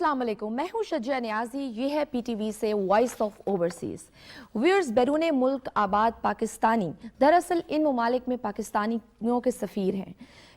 अस्सलाम वालेकुम, मैं हूं शजिया नियाजी। ये है पीटीवी से वॉइस ऑफ ओवरसीज। व्यूअर्स, बैरून मुल्क आबाद पाकिस्तानी दरअसल इन ममालिक में पाकिस्तानियों के सफ़ीर हैं।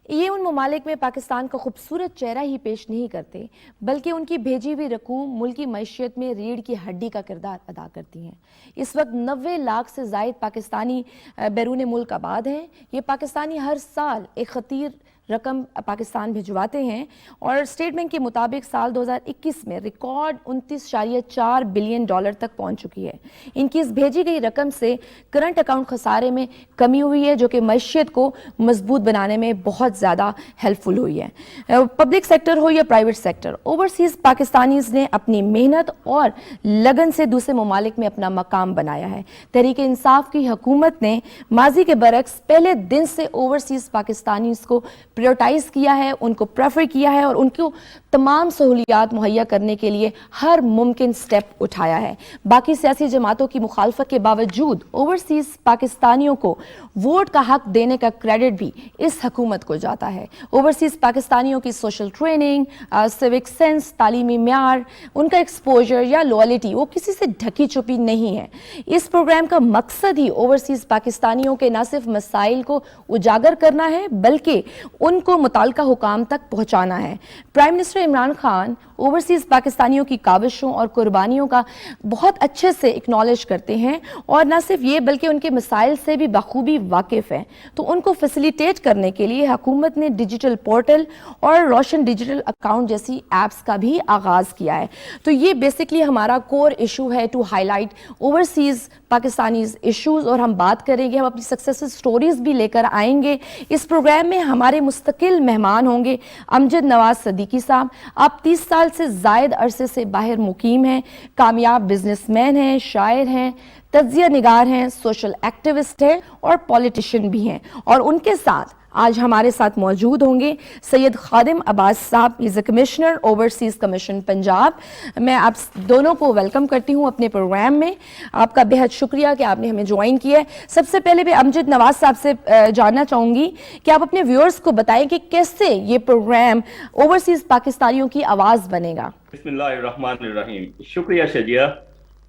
ये उन ममालिक में पाकिस्तान का खूबसूरत चेहरा ही पेश नहीं करते, बल्कि उनकी भेजी हुई रकूम मुल्क की मैशियत में रीढ़ की हड्डी का किरदार अदा करती हैं। इस वक्त 90 लाख से ज़ायद पाकिस्तानी बैरून मुल्क आबाद हैं। ये पाकिस्तानी हर साल एक खतीर रकम पाकिस्तान भिजवाते हैं और स्टेट बैंक के मुताबिक साल 2021 में रिकॉर्ड 29.4 बिलियन डॉलर तक पहुंच चुकी है। इनकी इस भेजी गई रकम से करंट अकाउंट खसारे में कमी हुई है, जो कि मैशियत को मजबूत बनाने में बहुत ज़्यादा हेल्पफुल हुई है। पब्लिक सेक्टर हो या प्राइवेट सेक्टर, ओवरसीज़ पाकिस्तानीज़ ने अपनी मेहनत और लगन से दूसरे ममालिक में अपना मकाम बनाया है। तहरीक इंसाफ की हुकूमत ने माजी के बरक्स पहले दिन से ओवरसीज़ पाकिस्तानीज़ को प्रायोरिटाइज किया है, उनको प्रेफर किया है और उनको तमाम सहूलियात मुहैया करने के लिए हर मुमकिन स्टेप उठाया है। बाकी सियासी जमातों की मुखालफत के बावजूद ओवरसीज पाकिस्तानियों को वोट का हक देने का क्रेडिट भी इस हुकूमत को जाता है। ओवरसीज पाकिस्तानियों की सोशल ट्रेनिंग, सिविक सेंस, तालीमी म्यार, उनका एक्सपोजर या लॉयल्टी वो किसी से ढकी छुपी नहीं है। इस प्रोग्राम का मकसद ही ओवरसीज पाकिस्तानियों के न सिर्फ मसाइल को उजागर करना है, बल्कि उनको मुताल्लिका हुकाम तक पहुंचाना है। Prime minister Imran Khan overseas पाकिस्तानियों की काविशों और कुर्बानियों का बहुत अच्छे से एक्नॉलेज करते हैं और न सिर्फ ये बल्कि उनके मसाइल से भी बखूबी वाकिफ हैं। तो उनको फैसिलिटेट करने के लिए हुकूमत ने डिजिटल पोर्टल और रोशन डिजिटल अकाउंट जैसी एप्स का भी आगाज़ किया है। तो ये बेसिकली हमारा कोर इशू है, to highlight overseas Pakistanis issues, और हम बात करेंगे, हम अपनी सक्सेस स्टोरीज भी लेकर आएंगे। इस प्रोग्राम में हमारे मुस्तकिल मेहमान होंगे अमजद नवाज सदीकी साहब। आप 30 साल से ज़ायद अरसे से बाहर मुकीम हैं, कामयाब बिजनेसमैन हैं, शायर हैं, तज्जिया निगार हैं, सोशल एक्टिविस्ट हैं और पॉलिटिशियन भी हैं। और उनके साथ आज हमारे साथ मौजूद होंगे सैयद खादिम अब्बास साहब, is a commissioner overseas commission Punjab. मैं आप दोनों को वेलकम करती हूं अपने प्रोग्राम में। आपका बेहद शुक्रिया कि आपने हमें ज्वाइन किया है। सबसे पहले मैं अमजद नवाज साहब से जानना चाहूंगी कि आप अपने व्यूअर्स को बताएं कि कैसे ये प्रोग्राम ओवरसीज पाकिस्तानियों की आवाज बनेगा। बिस्मिल्लाहिर्रहमानिर्रहीम। शुक्रिया शजिया।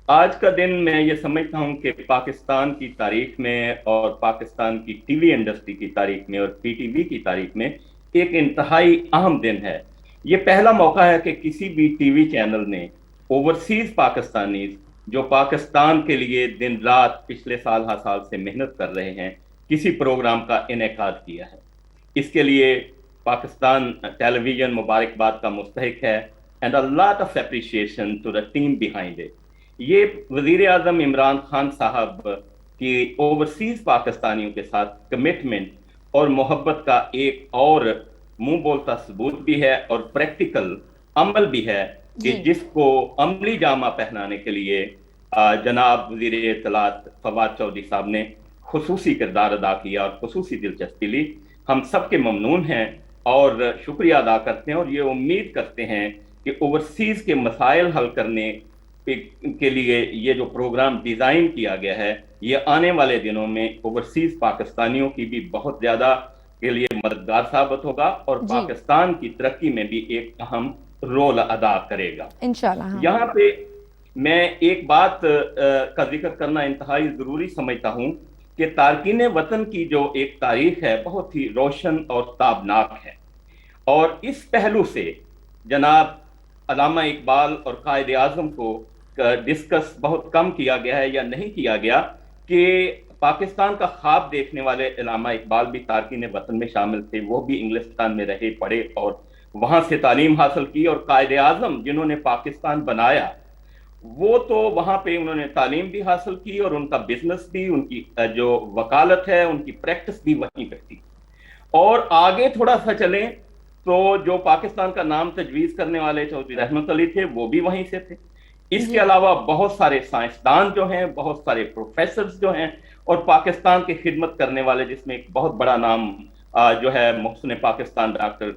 आज का दिन मैं ये समझता हूँ कि पाकिस्तान की तारीख में और पाकिस्तान की टीवी इंडस्ट्री की तारीख में और पीटीवी की तारीख में एक इंतहाई अहम दिन है। ये पहला मौका है कि किसी भी टीवी चैनल ने ओवरसीज पाकिस्तानी जो पाकिस्तान के लिए दिन रात पिछले साल हर साल से मेहनत कर रहे हैं, किसी प्रोग्राम का इनेकाद किया है। इसके लिए पाकिस्तान टेलीविजन मुबारकबाद का मुस्तहिक है and a lot of appreciation to the team behind it. ये वजीर आजम इमरान खान साहब की ओवरसीज पाकिस्तानियों के साथ कमिटमेंट और मोहब्बत का एक और मुंह बोलता सबूत भी है और प्रैक्टिकल अमल भी है कि जिसको अमली जामा पहनाने के लिए जनाब वजीर इत्तलात फवाद चौधरी साहब ने खुसूसी किरदार अदा किया और खुसूसी दिलचस्पी ली। हम सबके ममनून हैं और शुक्रिया अदा करते हैं और ये उम्मीद करते हैं कि ओवरसीज के मसाइल हल करने के लिए ये जो प्रोग्राम डिजाइन किया गया है, ये आने वाले दिनों में ओवरसीज पाकिस्तानियों की भी बहुत ज्यादा के लिए मददगार साबित होगा और पाकिस्तान की तरक्की में भी एक अहम रोल अदा करेगा इंशाल्लाह। यहाँ पे मैं एक बात का जिक्र करना इंतहाई जरूरी समझता हूँ कि तारकीन वतन की जो एक तारीख है बहुत ही रोशन और ताबनाक है और इस पहलू से जनाब अल्लामा इकबाल और कायद आज़म को डिस्कस बहुत कम किया गया है या नहीं किया गया कि पाकिस्तान का ख्वाब देखने वाले अल्लामा इकबाल भी तारकीन वतन में शामिल थे। वो भी इंग्लिस्तान में रहे, पढ़े और वहां से तालीम हासिल की और कायद आज़म जिन्होंने पाकिस्तान बनाया वो तो वहां पे उन्होंने तालीम भी हासिल की और उनका बिजनेस भी, उनकी जो वकालत है, उनकी प्रैक्टिस भी वहीं पे थी। और आगे थोड़ा सा चलें तो जो पाकिस्तान का नाम तजवीज करने वाले चौधरी रहमत अली थे वो भी वहीं से थे। इसके अलावा बहुत सारे साइंसदान जो हैं, बहुत सारे प्रोफेसर्स जो हैं और पाकिस्तान की खिदमत करने वाले, जिसमें एक बहुत बड़ा नाम जो है मुहसिन पाकिस्तान डॉक्टर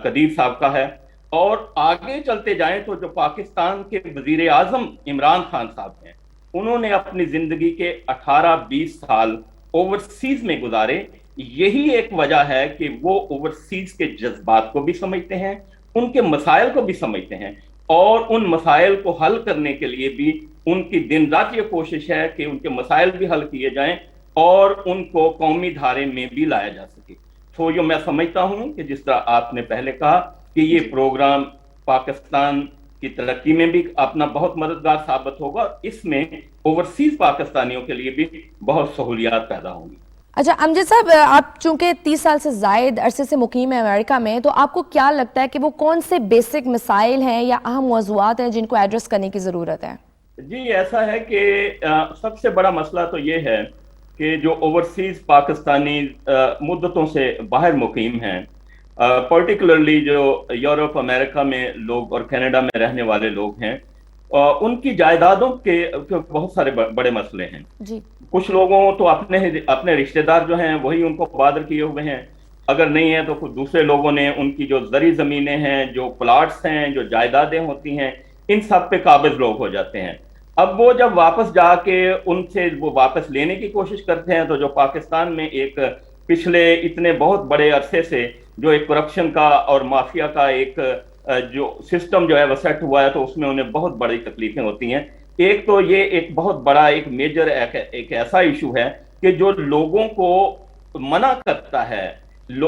कदीर साहब का है। और आगे चलते जाएं तो जो पाकिस्तान के वजीर आजम इमरान खान साहब हैं, उन्होंने अपनी जिंदगी के 18-20 साल ओवरसीज में गुजारे। यही एक वजह है कि वो ओवरसीज के जज्बात को भी समझते हैं, उनके मसाइल को भी समझते हैं। اور ان مسائل کو حل کرنے کے لیے بھی ان کی دن رات یہ کوشش ہے کہ ان کے مسائل بھی حل کیے جائیں اور ان کو قومی دھارے میں بھی لایا جا سکے. تو یہ میں سمجھتا ہوں کہ جس طرح آپ نے پہلے کہا کہ یہ پروگرام پاکستان کی ترقی میں بھی اپنا بہت مددگار ثابت ہوگا، اور اس میں اوورسیز پاکستانیوں کے لیے بھی بہت سہولیات پیدا ہوں گی. اچھا امجد صاحب، آپ چونکہ 30 سال سے زائد عرصے سے مقیم ہیں امریکہ میں، تو آپ کو کیا لگتا ہے کہ وہ کون سے بیسک مسائل ہیں یا اہم موضوعات ہیں جن کو ایڈریس کرنے کی ضرورت ہے؟ جی ایسا ہے کہ سب سے بڑا مسئلہ تو یہ ہے کہ جو اوورسیز پاکستانی مدتوں سے باہر مقیم ہیں، پرٹیکولرلی جو یورپ امریکہ میں لوگ اور کینیڈا میں رہنے والے لوگ ہیں، ان کی جائیدادوں کے بہت سارے بڑے مسئلے ہیں. جی. کچھ لوگوں تو اپنے رشتہ دار جو ہیں وہی ان کو بادر کیے ہوئے ہیں، اگر نہیں ہے تو کچھ دوسرے لوگوں نے ان کی جو زرعی زمینیں ہیں، جو پلاٹس ہیں، جو جائیدادیں ہوتی ہیں، ان سب پہ قابض لوگ ہو جاتے ہیں. اب وہ جب واپس جا کے ان سے وہ واپس لینے کی کوشش کرتے ہیں، تو جو پاکستان میں ایک پچھلے اتنے بہت بڑے عرصے سے جو ایک کرپشن کا اور مافیا کا ایک جو سسٹم جو ہے وہ سیٹ ہوا ہے، تو اس میں انہیں بہت بڑی تکلیفیں ہوتی ہیں. ایک تو یہ ایک بہت بڑا ایک میجر ایک ایسا ایشو ہے کہ جو لوگوں کو منع کرتا ہے،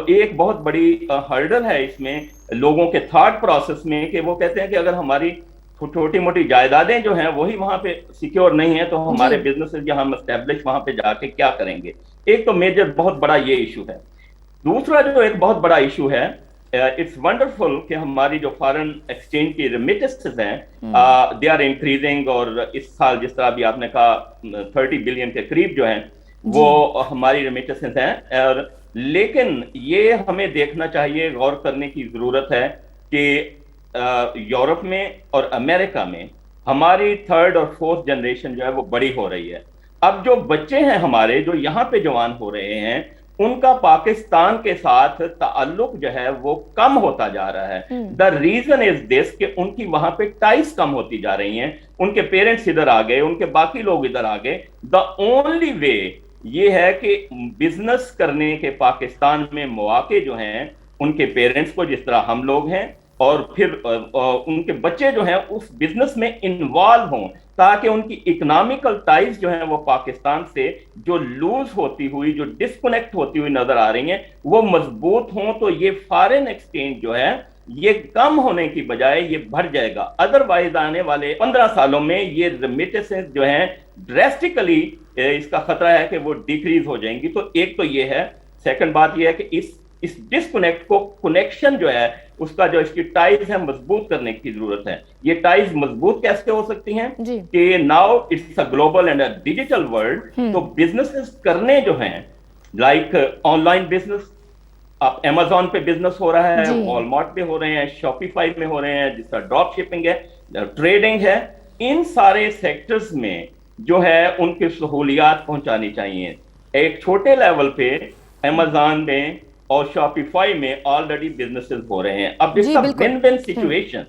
ایک بہت بڑی ہرڈل ہے اس میں لوگوں کے تھاٹ پروسیس میں، کہ وہ کہتے ہیں کہ اگر ہماری چھوٹی موٹی جائیدادیں جو ہیں وہی وہاں پہ سیکیور نہیں ہیں، تو ہمارے بزنسز جہاں ہم اسٹیبلش وہاں پہ جا کے کیا کریں گے. ایک تو میجر بہت بڑا یہ ایشو ہے. دوسرا جو ایک بہت بڑا ایشو ہے، اٹس ونڈرفل کہ ہماری جو فارن ایکسچینج کی ریمیٹنسز ہیں دے آر انکریزنگ، اور اس سال جس طرح بھی آپ نے کہا 30 بلین کے قریب جو ہیں وہ ہماری ریمیٹنسز ہیں. لیکن یہ ہمیں دیکھنا چاہیے، غور کرنے کی ضرورت ہے کہ یورپ میں اور امریکہ میں ہماری 3rd اور 4th جنریشن جو ہے وہ بڑی ہو رہی ہے. اب جو بچے ہیں ہمارے جو یہاں پہ جوان ہو رہے ہیں، ان کا پاکستان کے ساتھ تعلق جو ہے وہ کم ہوتا جا رہا ہے. دا ریزن از دس کہ ان کی وہاں پہ ٹائز کم ہوتی جا رہی ہیں، ان کے پیرنٹس ادھر آ گئے، ان کے باقی لوگ ادھر آ گئے. دا اونلی وے یہ ہے کہ بزنس کرنے کے پاکستان میں مواقع جو ہیں ان کے پیرنٹس کو، جس طرح ہم لوگ ہیں، اور پھر ان کے بچے جو ہیں اس بزنس میں انوالو ہوں، تاکہ ان کی اکنامیکل ٹائز جو ہیں وہ پاکستان سے جو لوز ہوتی ہوئی، جو ڈسکنیکٹ ہوتی ہوئی نظر آ رہی ہیں، وہ مضبوط ہوں. تو یہ فارن ایکسچینج جو ہے یہ کم ہونے کی بجائے یہ بڑھ جائے گا. ادروائز آنے والے 15 سالوں میں یہ ریمیٹنسز جو ہیں ڈریسٹیکلی اس کا خطرہ ہے کہ وہ ڈیکریز ہو جائیں گی. تو ایک تو یہ ہے. سیکنڈ بات یہ ہے کہ اس ڈسکنیکٹ کو کنیکشن جو ہے اس کا جو اس کی ٹائز ہے مضبوط کرنے کی ضرورت ہے. یہ ٹائز مضبوط کیسے ہو سکتی ہیں کہ now it's a global and a digital world. تو بزنسز کرنے جو ہیں لائک آن لائن بزنس، آپ امیزون پہ بزنس ہو رہا ہے، والمارٹ پہ ہو رہے ہیں، شاپیفائی میں ہو رہے ہیں، جس طرح ڈراپ شپنگ ہے، ٹریڈنگ ہے، ان سارے سیکٹرز میں جو ہے ان کی سہولیات پہنچانی چاہیے. ایک چھوٹے لیول پہ امیزون میں اور شاپیفائی میں آلریڈی بزنسز ہو رہے ہیں. اب اس کا ون ون سچویشن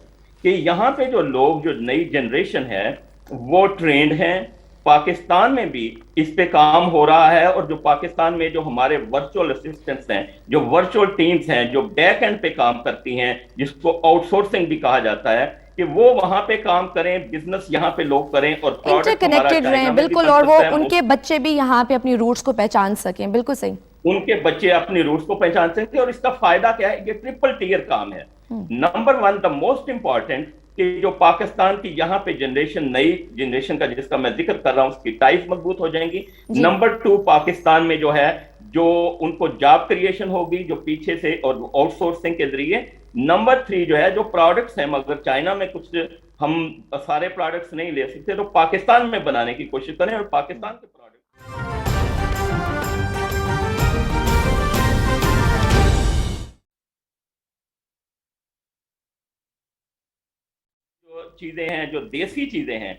کہ یہاں پہ جو لوگ، جو نئی جنریشن ہے وہ ٹرینڈ ہیں، پاکستان میں بھی اس پہ کام ہو رہا ہے، اور جو پاکستان میں جو ہمارے ورچوئل اسسٹنٹس ہیں، جو ورچوئل ٹیمز ہیں جو بیک اینڈ پہ کام کرتی ہیں، جس کو آؤٹ سورسنگ بھی کہا جاتا ہے، کہ وہ وہاں پہ کام کریں، بزنس یہاں پہ لوگ کریں اور انٹر کنیکٹڈ رہیں. بالکل. اور وہ ان کے بچے بھی یہاں پہ اپنی روٹس کو پہچان سکیں. بالکل صحیح. ان کے بچے اپنی روٹس کو پہچان سکتے ہیں. اور اس کا فائدہ کیا ہے؟ یہ ٹرپل ٹیئر کام ہے. نمبر 1 دا موسٹ امپورٹنٹ کہ جو پاکستان کی یہاں پہ جنریشن، نئی جنریشن کا جس کا میں ذکر کر رہا ہوں، اس کی ٹائز مضبوط ہو جائیں گی. نمبر 2 پاکستان میں جو ہے جو ان کو جاب کریشن ہوگی جو پیچھے سے اور آؤٹ سورسنگ کے ذریعے. نمبر 3 جو ہے جو پروڈکٹس ہیں، مگر چائنا میں کچھ ہم سارے پروڈکٹس نہیں لے سکتے، تو پاکستان میں بنانے کی کوشش کریں. اور پاکستان کے چیزیں ہیں، جو دیسی چیزیں ہیں،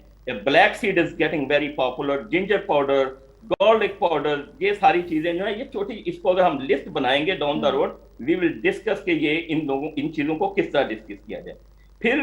black seed is getting very popular, ginger powder, garlic powder, یہ ساری چیزیں جو ہیں یہ چھوٹی، اس کو اگر ہم لسٹ بنائیں گے down the road we will discuss کہ یہ ان چیزوں کو کس طرح ڈسکس کیا جائے. پھر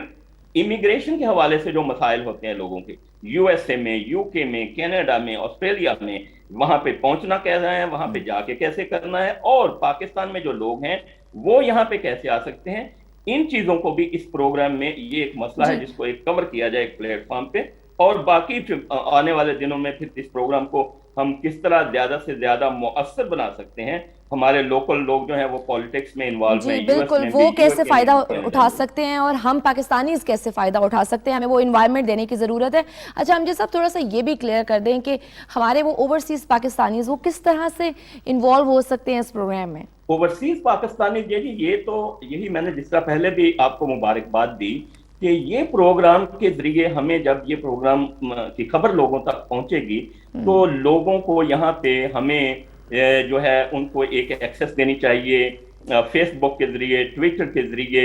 امیگریشن کے حوالے سے جو مسائل ہوتے ہیں لوگوں کے، یو ایس اے میں، یو کے میں، کینیڈا میں، آسٹریلیا میں، وہاں پہ پہنچنا کیسے ہے، وہاں پہ جا کے کیسے کرنا ہے، اور پاکستان میں جو لوگ ہیں وہ یہاں پہ کیسے آ سکتے ہیں. इन चीजों को भी इस प्रोग्राम में ये एक मसला है जिसको एक कवर किया जाए एक प्लेटफॉर्म पे, और बाकी आने वाले दिनों में फिर इस प्रोग्राम को हम किस तरह ज्यादा से ज्यादा मुअस्सर बना सकते हैं। हमारे लोकल लोग जो हैं वो पॉलिटिक्स में इन्वॉल्व हैं, बिल्कुल, वो कैसे फायदा उठा सकते हैं और हम पाकिस्तानी कैसे फायदा उठा सकते हैं, हमें वो इन्वायरमेंट देने की जरूरत है। अच्छा अमजद साहब, थोड़ा सा ये भी क्लियर कर दें कि हमारे वो ओवरसीज पाकिस्तानीज वो किस तरह से इन्वॉल्व हो सकते हैं इस प्रोग्राम में। ओवरसीज पाकिस्तानी जी, ये तो यही मैंने जिस तरह पहले भी आपको मुबारकबाद दी कि ये प्रोग्राम के जरिए हमें जब ये प्रोग्राम की खबर लोगों तक पहुंचेगी तो लोगों को यहाँ पे हमें जो है उनको एक एक्सेस देनी चाहिए, फेसबुक के जरिए, ट्विटर के जरिए,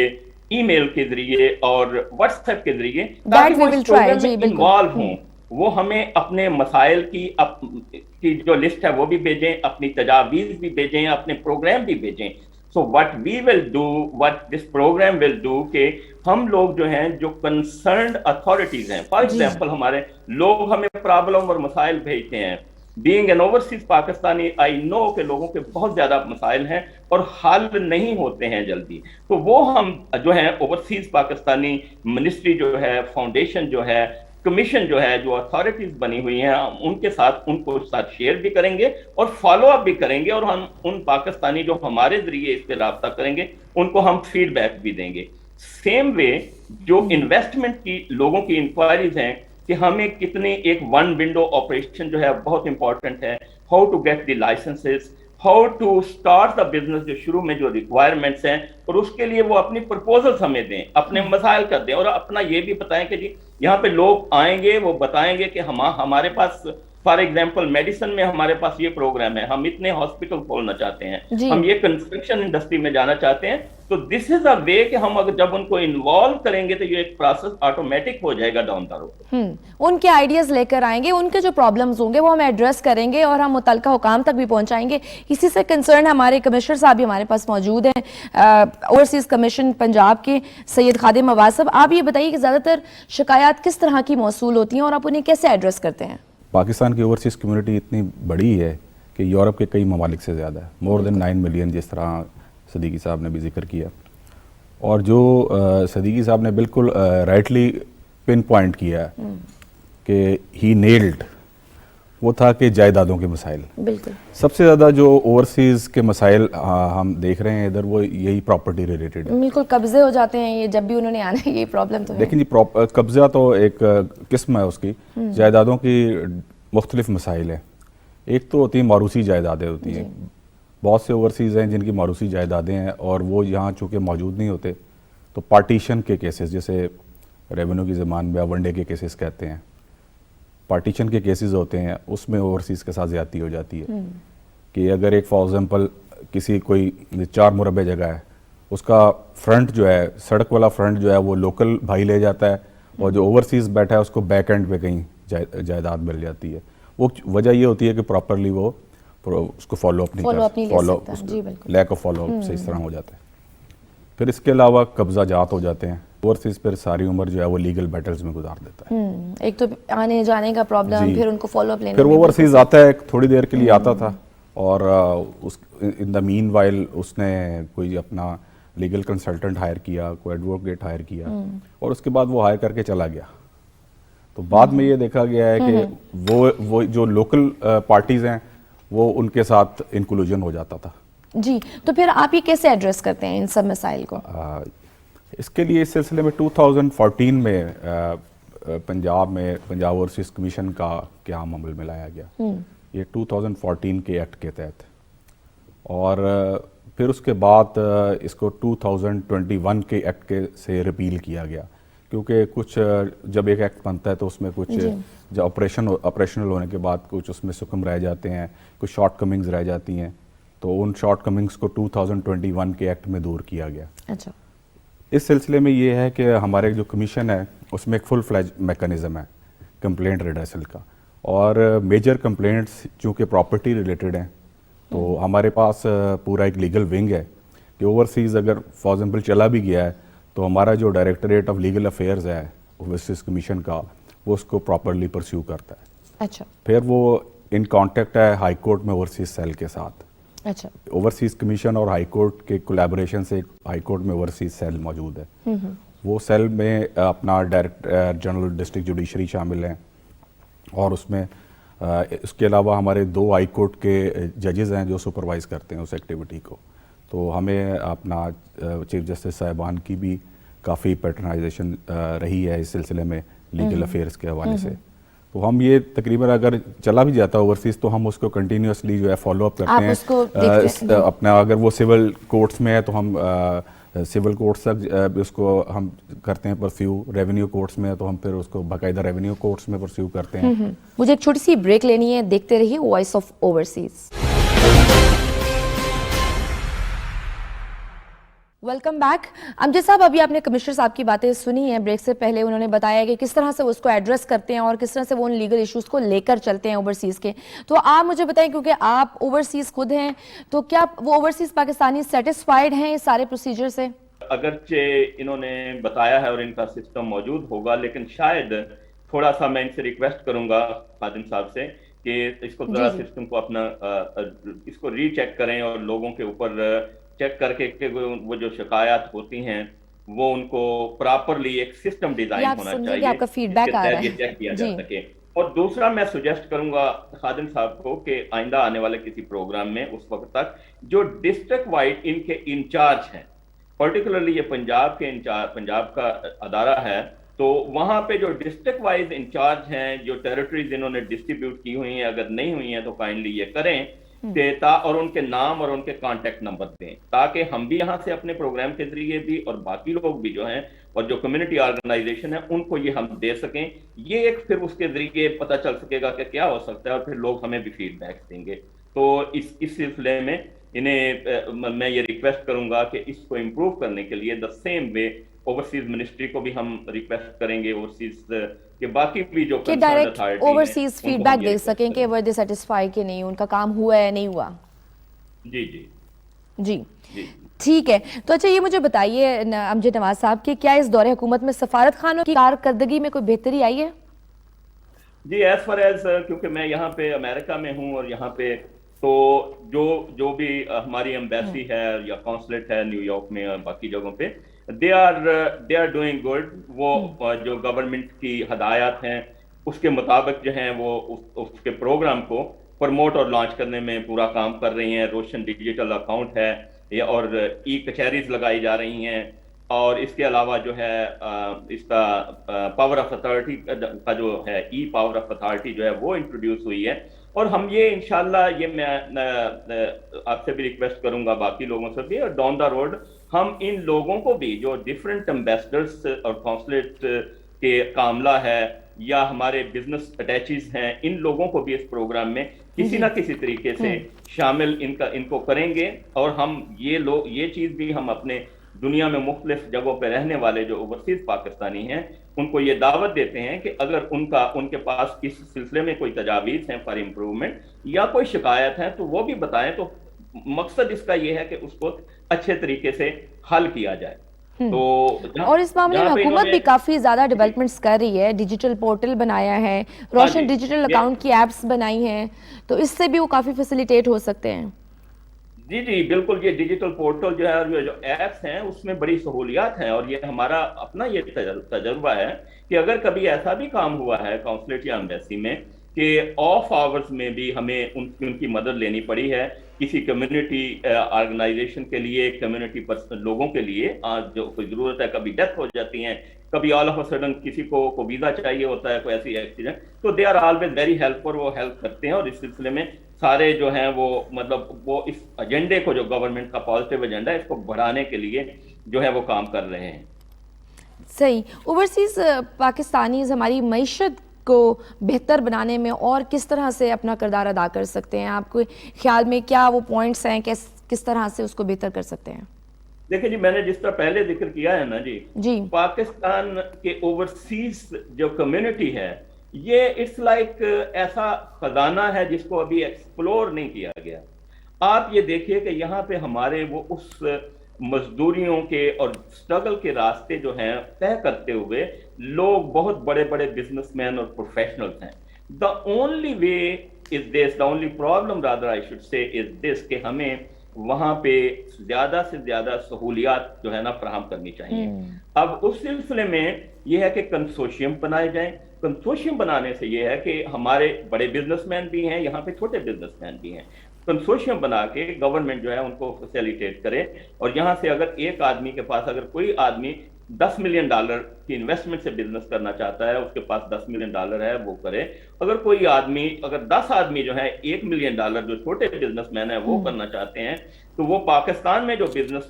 ईमेल के जरिए और व्हाट्सएप के जरिए, ताकि वो इस प्रोग्राम में इन्वॉल्व हों। वो हमें अपने मसाइल की जो लिस्ट है वो भी भेजें, अपनी तजावीज़ भी भेजें, अपने प्रोग्राम भी भेजें। So what we will do, what this programme will do, कि हम लोग जो हैं, जो कंसर्न्ड अथॉरिटीज हैं, फॉर एग्जांपल हमारे लोग हमें प्रॉब्लम और मसाइल भेजते हैं। Being an overseas Pakistani, I know कि लोगों के बहुत ज्यादा मसाइल हैं और हल नहीं होते हैं जल्दी, तो वो हम जो है ओवरसीज पाकिस्तानी मिनिस्ट्री जो है, फाउंडेशन जो है, कमीशन जो है, जो अथॉरिटीज बनी हुई हैं, उनके साथ उनको साथ शेयर भी करेंगे और फॉलो अप भी करेंगे, और हम उन पाकिस्तानी जो हमारे जरिए इस पे राब्ता करेंगे उनको हम फीडबैक भी देंगे। सेम वे जो इन्वेस्टमेंट की लोगों की इंक्वायरीज हैं कि हमें कितनी, एक वन विंडो ऑपरेशन जो है बहुत इंपॉर्टेंट है, how to get the licences, how to start the business, जो शुरू में जो रिक्वायरमेंट्स हैं, और उसके लिए वो अपनी प्रपोजल्स हमें दें, अपने मसाइल कर दें, और अपना ये भी बताएं कि जी यहाँ पे लोग आएंगे, वो बताएंगे कि हमारे पास फॉर एग्जाम्पल मेडिसिन में हमारे पास ये प्रोग्राम है, हम इतने हॉस्पिटल खोलना चाहते हैं, हम ये कंस्ट्रक्शन इंडस्ट्री में जाना चाहते हैं, तो दिस इज अ वे कि हम अगर जब उनको इन्वॉल्व करेंगे तो ये एक प्रोसेस ऑटोमेटिक हो जाएगा डाउन द रोड। उनके आइडियाज लेकर आएंगे, उनके जो प्रॉब्लम्स होंगे वो हम एड्रेस करेंगे और हम मुतलका हुकाम तक भी पहुंचाएंगे। इसी से कंसर्न हमारे कमिश्नर साहब भी हमारे पास मौजूद हैं, ओवरसीज कमीशन पंजाब के सैयद खादिम अब्बास साहब। आप ये बताइए कि ज़्यादातर शिकायत किस तरह की मौसूल होती हैं और आप उन्हें कैसे एड्रेस करते हैं? पाकिस्तान की ओवरसीज़ कम्युनिटी इतनी बड़ी है कि यूरोप के कई ममालिक से ज़्यादा है, मोर देन 9 मिलियन, जिस तरह सदीकी साहब ने भी जिक्र किया। और जो सदीकी साहब ने बिल्कुल राइटली पिन पॉइंट किया है कि ही नेल्ड, वो था कि जायदादों के मसाइल। बिल्कुल सबसे ज़्यादा जो ओवरसीज़ के मसाइल हम देख रहे हैं इधर, वो यही प्रॉपर्टी रिलेटेड है। बिल्कुल कब्जे हो जाते हैं ये जब भी उन्होंने आना है, ये प्रॉब्लम तो है। लेकिन जी कब्ज़ा तो एक किस्म है उसकी, जायदादों की मुख्तलिफ मसाइल हैं। एक तो होती है मारूसी जायदादें होती हैं, बहुत से ओवरसीज़ हैं जिनकी मारूसी जायदादें हैं और वो यहाँ चूँकि मौजूद नहीं होते, तो पार्टीशन के केसेस, जैसे रेवेन्यू की ज़बान में वनडे के केसेस कहते हैं, पार्टीशन के केसेस होते हैं, उसमें ओवरसीज़ के साथ ज़्यादती हो जाती है। कि अगर एक फॉर एग्जांपल किसी कोई 4 मुरबे जगह है, उसका फ्रंट जो है, सड़क वाला फ्रंट जो है वो लोकल भाई ले जाता है, और जो ओवरसीज़ बैठा है उसको बैक एंड पे कहीं जायदाद मिल जाती है। वो वजह ये होती है कि प्रॉपरली वो उसको फॉलो अप नहीं कर, लैक ऑफ फॉलो अप से इस तरह हो जाता है। फिर इसके अलावा कब्जा जात हो जाते हैं। ओवरसीज़ पर सारी उम्र जो है वो लीगल बैटल्स में गुजार देता है। एक तो आने जाने का प्रॉब्लम, फिर उनको फॉलो अप लेना, फिर वो ओवरसीज़ आता है, थोड़ी देर के लिए आता था, और उस इन द मीन वाइल उसने कोई अपना लीगल कंसल्टेंट हायर किया, कोई एडवोकेट हायर किया, और उसके बाद वो हायर करके चला गया। तो बाद में ये देखा गया है कि वो जो लोकल पार्टीज़ हैं वो उनके साथ इंक्लूजन हो जाता था। जी, तो फिर आप ये कैसे एड्रेस करते हैं इन सब मसाइल को? इसके लिए इस सिलसिले में 2014 में पंजाब ओवरसीज़ कमीशन का क़याम अमल में लाया गया, ये 2014 के एक्ट के तहत। और फिर उसके बाद इसको 2021 के एक्ट के से रिपील किया गया, क्योंकि कुछ जब एक एक्ट बनता है तो उसमें कुछ जब ऑपरेशनल होने के बाद कुछ उसमें सुकम रह जाते हैं, कुछ शॉर्ट कमिंग्स रह जाती हैं, तो उन शॉर्ट कमिंग्स को 2021 के एक्ट में दूर किया गया। अच्छा, इस सिलसिले में ये है कि हमारे जो कमीशन है उसमें एक फुल फ्लैज मैकेनिज़्म है कंप्लेंट रिड्रेसल का, और मेजर कंप्लेंट्स चूँकि प्रॉपर्टी रिलेटेड हैं तो हमारे पास पूरा एक लीगल विंग है कि ओवरसीज़ अगर फॉर एग्जांपल चला भी गया है तो हमारा जो डायरेक्टरेट ऑफ लीगल अफेयर्स है ओवरसीज़ कमीशन का, वो उसको प्रॉपरली परस्यू करता है। अच्छा, फिर वो इन कांटेक्ट है हाई कोर्ट में ओवरसीज़ सेल के साथ, अच्छा, ओवरसीज़ कमीशन और हाई कोर्ट के कोलैबोरेशन से एक हाई कोर्ट में ओवरसीज़ सेल मौजूद है। वो सेल में अपना डायरेक्टर जनरल डिस्ट्रिक्ट जुडिशरी शामिल हैं, और उसमें इसके अलावा हमारे 2 हाई कोर्ट के जजेज़ हैं जो सुपरवाइज़ करते हैं उस एक्टिविटी को। तो हमें अपना चीफ जस्टिस साहिबान की भी काफ़ी पैटर्नाइजेशन रही है इस सिलसिले में लीगल अफेयर्स के हवाले से। तो हम ये तकरीबन अगर चला भी जाता है ओवरसीज़ तो हम उसको कंटिन्यूसली जो है फॉलो अप करते हैं। अपना अगर वो सिविल कोर्ट्स में है तो हम सिविल कोर्ट्स तक उसको हम करते हैं परस्यू, रेवेन्यू कोर्ट्स में है तो हम फिर उसको बाकायदा रेवेन्यू कोर्ट्स में परस्यू करते हैं। मुझे एक छोटी सी ब्रेक लेनी है, देखते रहिए voice of overseas. Welcome back. Amjad साहब, अभी आपने कमिश्नर साहब की बातें सुनी हैं। ब्रेक से पहले उन्होंने बताया कि किस तरह से वो उसको एड्रेस करते हैं और किस तरह से वो उन लीगल इश्यूज को लेकर चलते हैं ओवरसीज के। तो आप मुझे बताएं, क्योंकि आप ओवरसीज खुद हैं, तो क्या वो ओवरसीज पाकिस्तानी सेटिस्फाइड हैं इस सारे प्रोसीजर से? अगरचे इन्होंने बताया है और इनका सिस्टम मौजूद होगा, लेकिन शायद थोड़ा सा मैं इनसे रिक्वेस्ट करूंगा खादिम साहब से कि इसको जरा सिस्टम को अपना इसको रीचेक करें और लोगों के ऊपर चेक करके कि वो जो शिकायत होती हैं वो उनको प्रॉपरली एक सिस्टम डिजाइन होना चाहिए, आपका फीडबैक आ रहा है, चेक किया जा सके। और दूसरा मैं सुजेस्ट करूंगा खादिम साहब को कि आइंदा आने वाले किसी प्रोग्राम में उस वक्त तक जो डिस्ट्रिक्ट वाइड इनके इंचार्ज हैं, पर्टिकुलरली ये पंजाब के इंचार्ज, पंजाब का अदारा है, तो वहां पे जो डिस्ट्रिक्ट वाइज इंचार्ज हैं, जो टेरिटरीज इन्होंने डिस्ट्रीब्यूट की हुई हैं, अगर नहीं हुई हैं तो काइंडली ये करें और उनके नाम और उनके कांटेक्ट नंबर दें, ताकि हम भी यहाँ से अपने प्रोग्राम के जरिए भी और बाकी लोग भी जो हैं और जो कम्युनिटी ऑर्गेनाइजेशन है उनको ये हम दे सकें। ये एक फिर उसके जरिए पता चल सकेगा कि क्या हो सकता है और फिर लोग हमें भी फीडबैक देंगे। तो इस सिलसिले में इन्हें मैं ये रिक्वेस्ट करूंगा कि इसको इम्प्रूव करने के लिए the same way overseas ministry को भी हम रिक्वेस्ट करेंगे, ओवरसीज के बाकी भी जो कि डायरेक्ट ओवरसीज फीडबैक दे सकें कि वर दे सेटिस्फाई कि नहीं, उनका काम हुआ है नहीं हुआ। जी जी जी, ठीक है। तो अच्छा, ये मुझे बताइए अमजद नवाज साहब कि क्या इस दौरे हुकूमत में सफारत खानों की कारकर्दगी में कोई बेहतरी आई है? जी, एज फार एज क्योंकि मैं यहाँ पे अमेरिका में हूँ और यहाँ पे तो जो भी हमारी एम्बेसी है या कॉन्सुलेट है न्यूयॉर्क में और बाकी जगहों पे, दे आर डूइंग गुड। वो जो गवर्नमेंट की हदायत हैं उसके मुताबिक जो हैं वो उसके प्रोग्राम को प्रमोट और लॉन्च करने में पूरा काम कर रही हैं। रोशन डिजिटल अकाउंट है और ई कचहरीज लगाई जा रही हैं, और इसके अलावा जो है इसका पावर ऑफ अथॉरिटी का जो है ई पावर ऑफ अथॉरिटी जो है वो इंट्रोड्यूस हुई है। और हम ये इंशाल्लाह, ये मैं आपसे भी रिक्वेस्ट करूंगा बाकी लोगों से भी, और डाउन द रोड हम इन लोगों को भी जो डिफरेंट एम्बेसडर्स और कॉन्सुलेट के कामला है या हमारे बिजनेस अटैचीज हैं, इन लोगों को भी इस प्रोग्राम में किसी ना किसी तरीके से शामिल इनको करेंगे। और हम ये चीज भी हम अपने दुनिया में मुख्तलिफ जगहों पे रहने वाले जो ओवरसीज पाकिस्तानी हैं उनको ये दावत देते हैं कि अगर उनके पास इस सिलसिले में कोई तजावीज़ हैं फॉर इम्प्रूवमेंट या कोई शिकायत है तो वो भी बताएं। तो मकसद इसका ये है कि उसको अच्छे तरीके से हल किया जाए। तो और इस मामले में हुकूमत भी काफी ज्यादा डेवलपमेंट्स कर रही है, डिजिटल पोर्टल बनाया है, रोशन डिजिटल अकाउंट की एप्स बनाई हैं, तो इससे भी वो काफी फैसिलिटेट हो सकते हैं। जी जी बिल्कुल, ये डिजिटल पोर्टल जो है और जो एप्स हैं उसमें बड़ी सहूलियात हैं। और ये हमारा अपना ये तजर्बा है कि अगर कभी ऐसा भी काम हुआ है काउंसलेट या एम्बेसी में कि ऑफ आवर्स में भी हमें उनकी मदद लेनी पड़ी है किसी कम्युनिटी ऑर्गेनाइजेशन के लिए, कम्युनिटी लोगों के लिए, जो कोई ज़रूरत है, कभी डेथ हो जाती है, कभी ऑल ऑफ अ सडन किसी को वीज़ा चाहिए होता है, कोई ऐसी एक्सीडेंट, तो they are always very helpful, वो हेल्प करते हैं। और इस सिलसिले में सारे जो हैं वो मतलब वो इस एजेंडे को, जो गवर्नमेंट का पॉजिटिव एजेंडा है, इसको बढ़ाने के लिए जो है वो काम कर रहे हैं। सही। ओवरसीज पाकिस्तानीज हमारी मईशत को बेहतर बनाने में और किस तरह से अपना किरदार अदा कर सकते हैं? आपके ख्याल में क्या वो पॉइंट्स हैं, किस तरह से उसको बेहतर कर सकते हैं? देखिए जी, मैंने जिस तरह पहले जिक्र किया है ना जी, पाकिस्तान के ओवरसीज जो कम्युनिटी है ये इट्स लाइक ऐसा खजाना है जिसको अभी एक्सप्लोर नहीं किया गया। आप ये देखिए कि यहाँ पे हमारे वो उस मजदूरियों के और स्ट्रगल के रास्ते जो हैं तय करते हुए लोग बहुत बड़े बड़े बिजनेसमैन और प्रोफेशनल्स हैं। The only way is this, the only problem rather I should say is this کہ ہمیں وہاں پہ زیادہ سے زیادہ سہولیات جو ہے نا فراہم کرنی چاہیے. اب اس سلسلے میں یہ ہے کہ کنسورشیم بنائے جائیں. کنسورشیم بنانے سے یہ ہے کہ ہمارے بڑے بزنس مین بھی ہیں یہاں پہ, چھوٹے بزنس مین بھی ہیں. کنسورشیم بنا کے گورنمنٹ جو ہے ان کو فیسیلیٹیٹ کرے, اور یہاں سے اگر ایک آدمی کے پاس, اگر کوئی آدمی $10 ملین کی انویسٹمنٹ سے بزنس کرنا چاہتا ہے, اس کے پاس $10 ملین ہے, وہ کرے. اگر کوئی آدمی, اگر 10 آدمی جو ہے $1 ملین جو چھوٹے بزنس مین ہیں وہ کرنا چاہتے ہیں, تو وہ پاکستان میں جو بزنس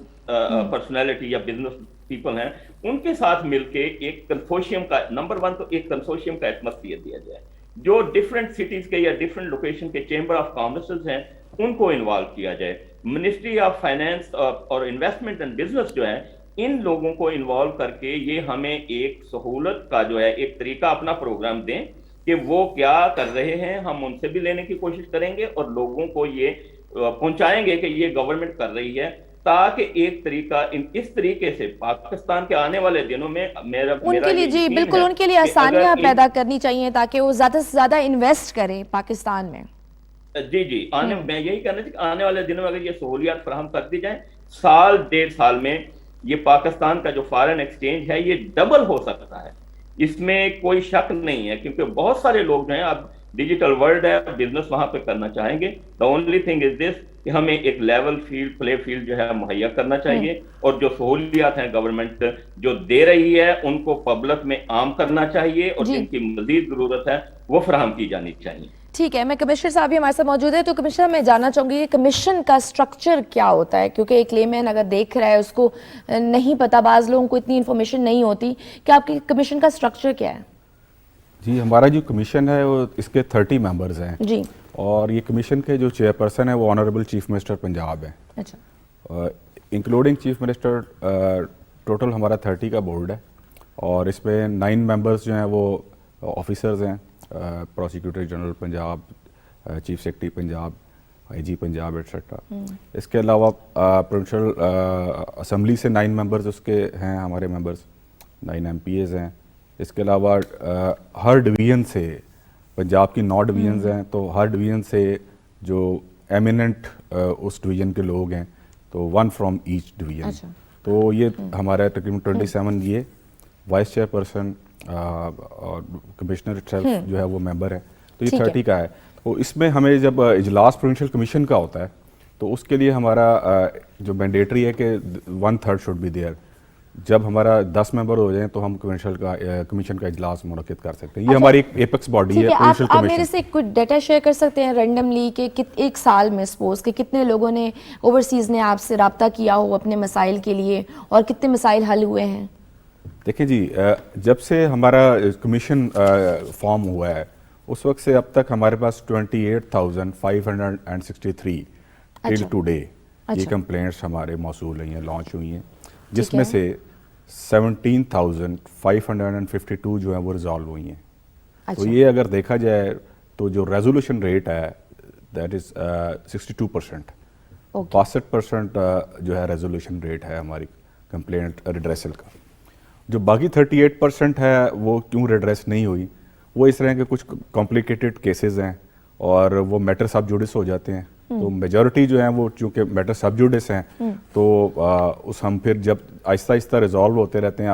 پرسنالٹی یا بزنس پیپل ہیں ان کے ساتھ مل کے ایک کنسورشیم کا, نمبر 1 تو ایک کنسورشیم کا ایٹماسفیئر دیا جائے, جو ڈفرینٹ سٹیز کے یا ڈفرینٹ لوکیشن کے چیمبر آف کامرسز ہیں ان کو انوالو کیا جائے. منسٹری آف فائنینس اور انویسٹمنٹ اینڈ بزنس جو ہے, ان لوگوں کو انوالو کر کے یہ ہمیں ایک سہولت کا جو ہے ایک طریقہ اپنا پروگرام دیں کہ وہ کیا کر رہے ہیں, ہم ان سے بھی لینے کی کوشش کریں گے اور لوگوں کو یہ پہنچائیں گے کہ یہ گورنمنٹ کر رہی ہے, تاکہ ایک طریقہ اس طریقے سے پاکستان کے آنے والے دنوں میں ان کے لیے, جی بالکل, ان کے لیے آسانیاں پیدا کرنی چاہیے تاکہ وہ زیادہ سے زیادہ انویسٹ کریں پاکستان میں. جی میں یہی کہنا چاہتا کہ آنے والے دنوں میں اگر یہ سہولیات فراہم کر دی جائیں, 1.5 سال میں یہ پاکستان کا جو فارن ایکسچینج ہے یہ ڈبل ہو سکتا ہے, اس میں کوئی شک نہیں ہے, کیونکہ بہت سارے لوگ جو ہیں اب ڈیجیٹل ورلڈ ہے, بزنس وہاں پہ کرنا چاہیں گے. دا اونلی تھنگ از دس کہ ہمیں ایک لیول فیلڈ, پلے فیلڈ جو ہے مہیا کرنا چاہیے, اور جو سہولیات ہیں گورنمنٹ جو دے رہی ہے ان کو پبلک میں عام کرنا چاہیے, اور جن کی مزید ضرورت ہے وہ فراہم کی جانی چاہیے. ٹھیک ہے, میں کمشنر صاحب بھی ہمارے ساتھ موجود ہے, تو کمشنر میں جاننا چاہوں گی کمیشن کا سٹرکچر کیا ہوتا ہے, کیونکہ ایک لے مین اگر دیکھ رہا ہے اس کو نہیں پتا, بعض لوگوں کو اتنی انفارمیشن نہیں ہوتی کہ آپ کی کمیشن کا سٹرکچر کیا ہے. جی, ہمارا جو کمیشن ہے وہ اس کے 30 ممبرز ہیں جی, اور یہ کمیشن کے جو چیئرپرسن ہیں وہ آنریبل چیف منسٹر پنجاب ہیں. اچھا, انکلوڈنگ چیف منسٹر ٹوٹل ہمارا 30 کا بورڈ ہے, اور اس میں 9 ممبرز جو ہیں وہ آفیسرز ہیں, prosecutor general Punjab, chief secretary Punjab, I G Punjab etcetera. اس کے علاوہ پروونشل اسمبلی سے 9 ممبرز اس کے ہیں ہمارے ممبرز, 9 MPAs ہیں. اس کے علاوہ ہر ڈویژن سے, پنجاب کی 9 ڈویژنز ہیں, تو ہر ڈویژن سے جو ایمیننٹ اس ڈویژن کے لوگ ہیں تو 1 فرام ایچ ڈویژن. تو یہ ہمارا تقریباً 27 یہ وائس چیئر پرسن اور کمشنر سیلف جو ہے وہ ممبر ہے, تو یہ 30 کا ہے. تو اس میں ہمیں جب اجلاس پروونشل کمیشن کا ہوتا ہے تو اس کے لیے ہمارا جو مینڈیٹری ہے کہ 1/3 شوڈ بی دیئر. جب ہمارا 10 ممبر ہو جائیں تو ہم کمیشن کا اجلاس منعقد کر سکتے ہیں. یہ ہماری ایک ایپیکس باڈی ہے پروونشل کمیشن. آپ میرے سے کچھ ڈیٹا شیئر کر سکتے ہیں رینڈملی کہ ایک سال میں سپوز کہ کتنے لوگوں نے اوورسیز نے آپ سے رابطہ کیا ہو اپنے مسائل کے لیے, اور کتنے مسائل حل ہوئے ہیں؟ دیکھیں جی, جب سے ہمارا کمیشن فارم ہوا ہے اس وقت سے اب تک ہمارے پاس 28,563 ٹل ٹو ڈے یہ کمپلینٹس ہمارے موصول ہوئی ہیں, لانچ ہوئی ہیں, جس میں سے 17,552 جو ہیں وہ ریزالو ہوئی ہیں. تو یہ اگر دیکھا جائے تو جو ریزولوشن ریٹ ہے دیٹ از 62%. 62% جو ہے ریزولوشن ریٹ ہے ہماری کمپلینٹ ریڈریسل کا. جو باقی 38% ہے وہ کیوں ریڈریس نہیں ہوئی, وہ اس طرح کے کچھ کمپلیکیٹڈ کیسز ہیں اور وہ میٹر سب جوڈس ہو جاتے ہیں. تو میجورٹی جو ہیں وہ چونکہ میٹر سب جوڈس ہیں تو اس ہم پھر جب آہستہ آہستہ ریزالو ہوتے رہتے ہیں.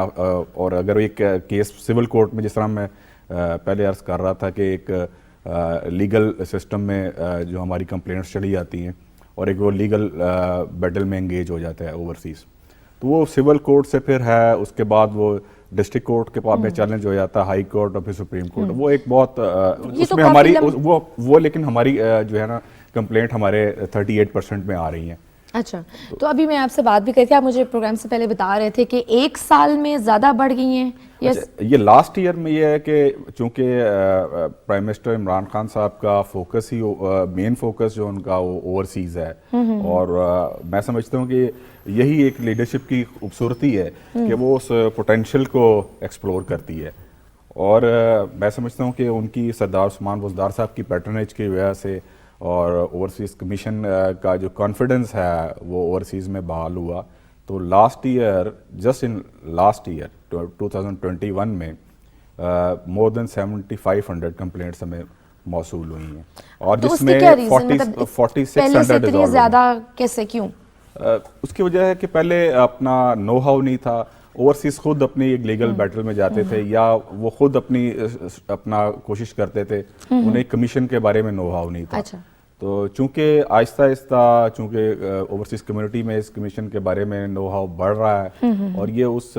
اور اگر ایک کیس سول کورٹ میں, جس طرح میں پہلے عرض کر رہا تھا کہ ایک لیگل سسٹم میں جو ہماری کمپلینٹس چلی جاتی ہیں اور ایک وہ لیگل بیٹل میں انگیج ہو جاتا ہے اوورسیز, تو وہ سول کورٹ سے پھر ہے, اس کے بعد وہ ڈسٹرکٹ کورٹ کے پاس میں چیلنج ہو جاتا ہے, ہائی کورٹ اور پھر سپریم کورٹ. وہ ایک بہت اس میں ہماری وہ لیکن ہماری جو ہے نا کمپلینٹ ہمارے 38% میں آ رہی ہیں. اچھا, تو ابھی میں آپ سے بات بھی کری تھی, آپ مجھے پروگرام سے پہلے بتا رہے تھے کہ 1 سال میں زیادہ بڑھ گئی ہیں. یہ لاسٹ ایئر میں یہ ہے کہ چونکہ پرائم منسٹر عمران خان صاحب کا فوکس ہی, مین فوکس جو ان کا وہ اوورسیز ہے, اور میں سمجھتا ہوں کہ یہی ایک لیڈرشپ کی خوبصورتی ہے کہ وہ اس پوٹینشیل کو ایکسپلور کرتی ہے. اور میں سمجھتا ہوں کہ ان کی سردار عثمان بزدار صاحب کی پیٹرنیج کی وجہ سے اور اوورسیز کمیشن کا جو کانفیڈنس ہے وہ اوورسیز میں بحال ہوا. تو last year, just in last year 2021 میں مور دین 7,500 کمپلینٹس ہمیں मौसूल हुई हैं और तो उसके जिसमें क्या रीजन, मतलब 4600 पहले से इतनी dissolved हुई। ज्यादा कैसे, क्यों? उसकी वजह है कि पहले अपना नो हाउ नहीं था, ओवरसीज खुद अपनी एक लीगल बैटल में जाते थे या वो खुद अपना कोशिश करते थे, उन्हें कमीशन के बारे में नो हाउ नहीं था। अच्छा। तो चूंकि आहिस्ता आहिस्ता चूंकि ओवरसीज कम्युनिटी में इस कमीशन के बारे में नो हाउ बढ़ रहा है और ये उस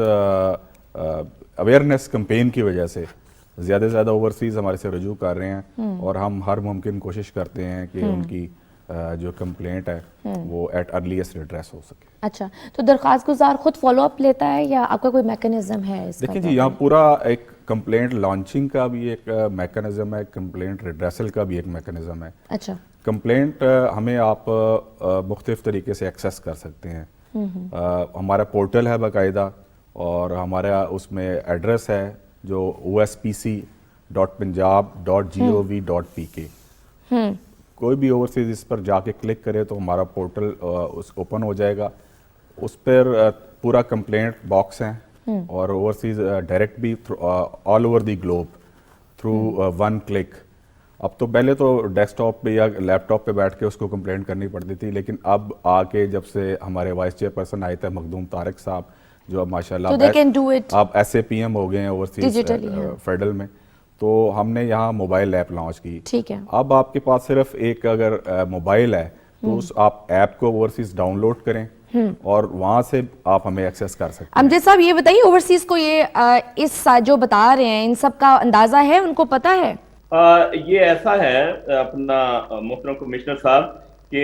अवेयरनेस कैंपेन की वजह से ज़्यादा से ज़्यादा ओवरसीज हमारे से रजू कर रहे हैं और हम हर मुमकिन कोशिश करते हैं कि उनकी जो कंप्लेंट है वो एट अर्लीस्ट रिड्रेस हो सके। अच्छा, तो दरख्वास्त गुजार खुद फॉलो अप लेता है या आपका कोई मैकेनिज्म है इसका? देखिए जी, यहाँ पूरा एक कंप्लेंट लॉन्चिंग का भी एक मैकेनिज्म है, कंप्लेंट रिड्रेसल का भी एक मैकेनिज्म है। अच्छा। कंप्लेंट हमें आप मुख्तलिफ तरीके से एक्सेस कर सकते हैं। हमारा पोर्टल है बाकायदा और हमारा उसमें एड्रेस है जो ospc.punjab.gov.pk। कोई भी ओवरसीज इस पर जाके क्लिक करे तो हमारा पोर्टल उस ओपन हो जाएगा। उस पर पूरा कंप्लेंट बॉक्स है और ओवरसीज डायरेक्ट भी all over the globe through one click. अब तो पहले तो डेस्कटॉप पे या लैपटॉप पे बैठ के उसको कंप्लेंट करनी पड़ती थी, लेकिन अब आके जब से हमारे वाइस चेयरपर्सन आए थे मखदूम तारिक साहब, जो अब माशाल्लाह आप SAPM हो गए हैं ओवरसीज फेडरल में, तो हमने यहाँ मोबाइल ऐप लॉन्च की। ठीक है। अब आपके पास सिर्फ एक अगर मोबाइल है तो उस आप ऐप को ओवरसीज डाउनलोड करें और वहां से आप हमें एक्सेस कर सकते हैं। अमजद साहब ये बताइए, ओवरसीज को ये इस जो बता रहे हैं इन सब का अंदाजा है, उनको पता है? ये ऐसा है अपना मोहतरम कमिश्नर साहब कि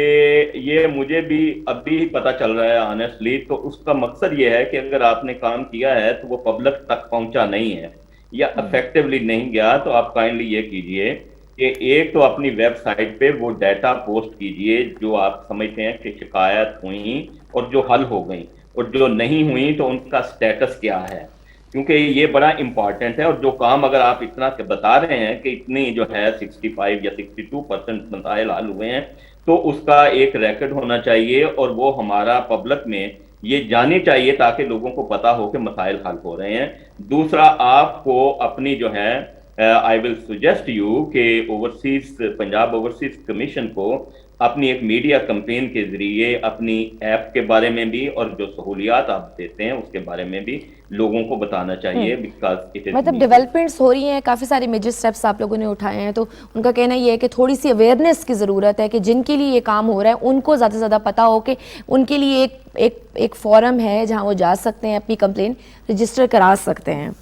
ये मुझे भी अभी ही पता चल रहा है ऑनेस्टली। तो उसका मकसद ये है कि अगर आपने काम किया है तो वो पब्लिक तक पहुंचा नहीं है या इफेक्टिवली नहीं गया, तो आप काइंडली ये कीजिए कि एक तो अपनी वेबसाइट पे वो डाटा पोस्ट कीजिए जो आप समझते हैं कि शिकायत हुई और जो हल हो गई, और जो नहीं हुई तो उनका स्टेटस क्या है, क्योंकि ये बड़ा इंपॉर्टेंट है। और जो काम अगर आप इतना बता रहे हैं कि इतनी जो है 65 या 62% मसाइल हल हुए हैं, तो उसका एक रिकॉर्ड होना चाहिए और वो हमारा पब्लिक में ये जानी चाहिए ताकि लोगों को पता हो कि मसाइल हल हो रहे हैं। दूसरा, आपको अपनी जो है आई विल सजेस्ट यू कि ओवरसीज पंजाब ओवरसीज कमीशन को अपनी एक मीडिया कैंपेन के जरिए अपनी ऐप के बारे में भी और जो सहूलियात आप देते हैं उसके बारे में भी लोगों को बताना चाहिए, बिकॉज इट इज मतलब डेवलपमेंट्स हो रही हैं, काफ़ी सारे मेजर स्टेप्स आप लोगों ने उठाए हैं, तो उनका कहना ये है कि थोड़ी सी अवेयरनेस की ज़रूरत है कि जिनके लिए ये काम हो रहा है उनको ज़्यादा से ज़्यादा पता हो कि उनके लिए एक फोरम है जहां वो जा सकते हैं, अपनी कंप्लेन रजिस्टर करा सकते हैं।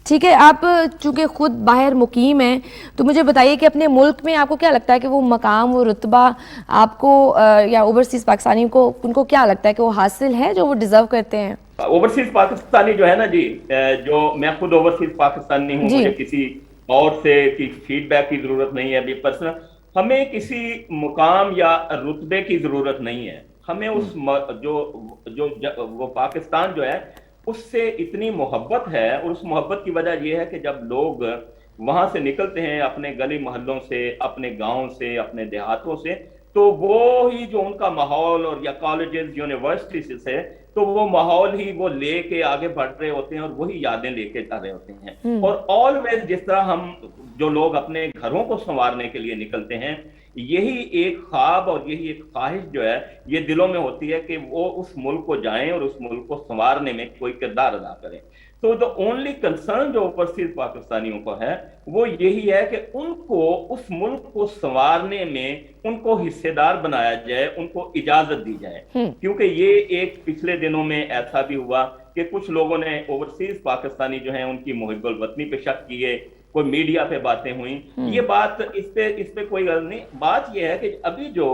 ठीक है, आप चूँकि खुद बाहर मुकीम हैं तो मुझे बताइए कि अपने मुल्क में आपको क्या लगता है कि वो मकाम, वो रुतबा आपको या ओवरसीज़ पाकिस्तानियों को, उनको क्या लगता है कि वो हासिल है जो वो डिज़र्व करते हैं? ओवरसीज पाकिस्तानी जो है ना जी, जो मैं खुद ओवरसीज पाकिस्तानी हूँ, मुझे किसी और से की फीडबैक की जरूरत नहीं है। अभी पर्सनल हमें किसी मुकाम या रुतबे की जरूरत नहीं है। हमें उस वो पाकिस्तान जो है उससे इतनी मोहब्बत है, और उस मोहब्बत की वजह यह है कि जब लोग वहां से निकलते हैं अपने गली मोहल्लों से, अपने गांव से, अपने देहातों से, तो वो ही जो उनका माहौल, और या कॉलेजेस यूनिवर्सिटी से, तो वो माहौल ही वो लेके आगे बढ़ रहे होते हैं और वही यादें लेके जा रहे होते हैं। और ऑलवेज जिस तरह हम जो लोग अपने घरों को संवारने के लिए निकलते हैं, यही एक ख्वाब और यही एक ख्वाहिश जो है ये दिलों में होती है कि वो उस मुल्क को जाएं और उस मुल्क को संवारने में कोई किरदार अदा करें। तो द ओनली कंसर्न जो ओवरसीज पाकिस्तानियों को है वो यही है कि उनको उस मुल्क को संवारने में उनको हिस्सेदार बनाया जाए, उनको इजाजत दी जाए। क्योंकि ये एक पिछले दिनों में ऐसा भी हुआ कि कुछ लोगों ने ओवरसीज पाकिस्तानी जो है उनकी मुहिब्बुल वतनी पे शक किए, कोई मीडिया पे बातें हुई। ये बात इस पे कोई गल नहीं। बात ये है कि अभी जो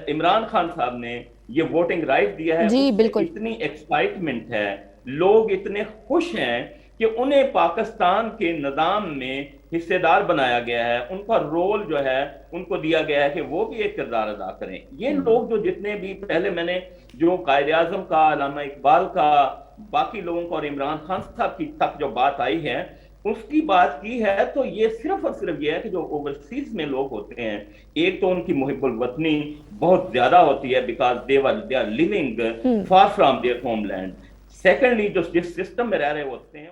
इमरान खान साहब ने ये वोटिंग राइट दिया है, जी बिल्कुल, इतनी एक्साइटमेंट है, लोग इतने खुश हैं कि उन्हें पाकिस्तान के निजाम में हिस्सेदार बनाया गया है, उनका रोल जो है उनको दिया गया है कि वो भी एक किरदार अदा करें। ये लोग जो जितने भी पहले मैंने जो कायदे आजम का, अल्लामा इकबाल का, बाकी लोगों को और इमरान खान साहब की तक जो बात आई है उसकी बात की है, तो ये सिर्फ और सिर्फ ये है कि जो ओवरसीज में लोग होते हैं, एक तो उनकी मुहिब्बुल वतनी बहुत ज्यादा होती है because they are living far from their homeland. Secondly जो जिस सिस्टम में रह रहे होते हैं